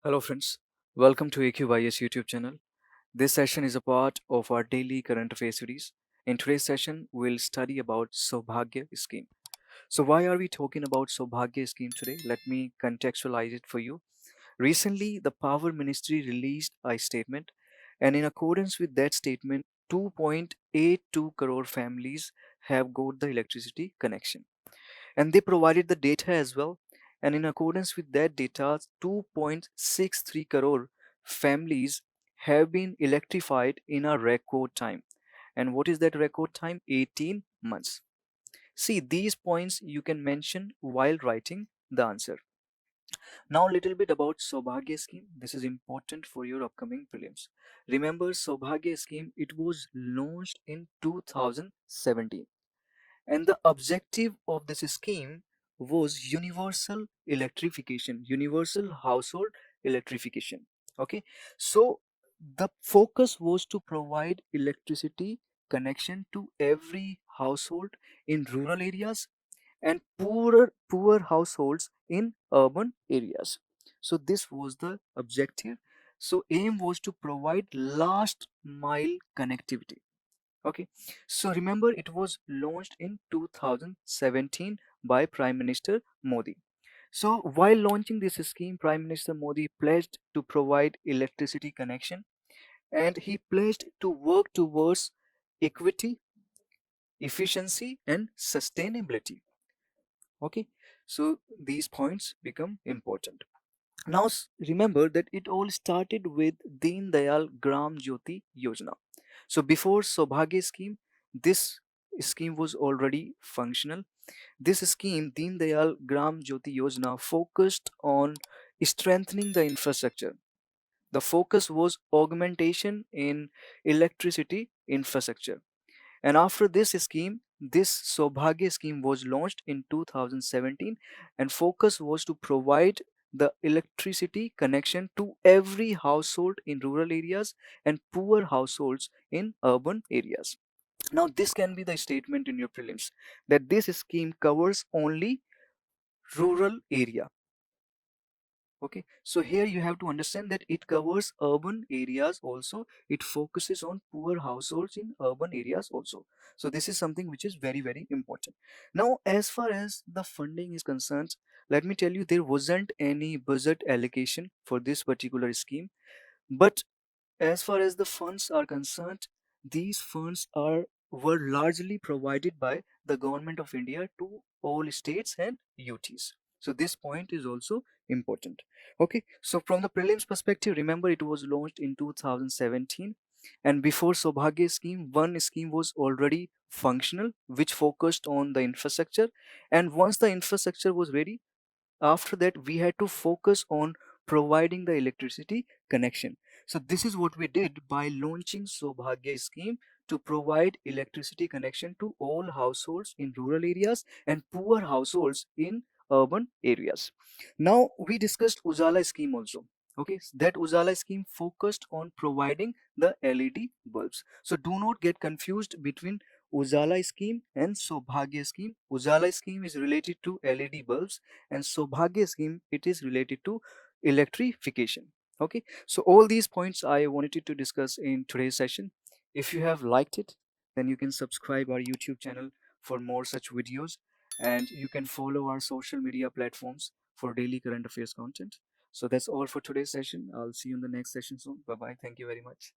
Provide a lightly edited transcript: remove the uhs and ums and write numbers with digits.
Hello, friends. Welcome to AQYS YouTube channel. This session is a part of our daily current affairs series. In today's session, we'll study about Saubhagya scheme. So, why are we talking about Saubhagya scheme today? Let me contextualize it for you. Recently, the Power Ministry released a statement, and in accordance with that statement, 2.82 crore families have got the electricity connection, and they provided the data as well, and in accordance with that data 2.63 crore families have been electrified in a record time. And what is that record time? 18 months. See, these points you can mention while writing the answer. Now a little bit about Saubhagya scheme. This is important for your upcoming prelims. Remember, Saubhagya scheme, it was launched in 2017, and the objective of this scheme was universal household electrification. Okay, so the focus was to provide electricity connection to every household in rural areas and poor households in urban areas. So this was the objective. So aim was to provide last mile connectivity. Okay, so remember, it was launched in 2017 by Prime Minister Modi. So while launching this scheme, Prime Minister Modi pledged to provide electricity connection, and he pledged to work towards equity, efficiency, and sustainability. Okay, so these points become important. Now remember that it all started with Deen Dayal Gram Jyoti Yojana. So before Saubhagya scheme, this scheme was already functional. This scheme, Deen Dayal Gram Jyoti Yojana, focused on strengthening the infrastructure. The focus was augmentation in electricity infrastructure. And after this scheme, this Saubhagya scheme was launched in 2017, and focus was to provide the electricity connection to every household in rural areas and poor households in urban areas. Now, this can be the statement in your prelims that this scheme covers only rural area. Okay, so here you have to understand that it covers urban areas also. It focuses on poor households in urban areas also. So this is something which is very important. Now, as far as the funding is concerned, let me tell you, there wasn't any budget allocation for this particular scheme. But as far as the funds are concerned, these funds are were largely provided by the government of India to all states and UTs. So this point is also important. Okay, so from the prelims perspective, remember it was launched in 2017, and before Saubhagya scheme, one scheme was already functional, which focused on the infrastructure. And once the infrastructure was ready, after that we had to focus on providing the electricity connection. So this is what we did by launching Saubhagya scheme, to provide electricity connection to all households in rural areas and poor households in urban areas. Now we discussed Ujala scheme also. Okay, that Ujala scheme focused on providing the LED bulbs. So do not get confused between Ujala scheme and Saubhagya scheme. Ujala scheme is related to LED bulbs, and Saubhagya scheme, it is related to electrification. Okay, so all these points I wanted to discuss in today's session. If you have liked it, then you can subscribe our YouTube channel for more such videos, and you can follow our social media platforms for daily current affairs content. So that's all for today's session. I'll see you in the next session soon. Bye bye. Thank you very much.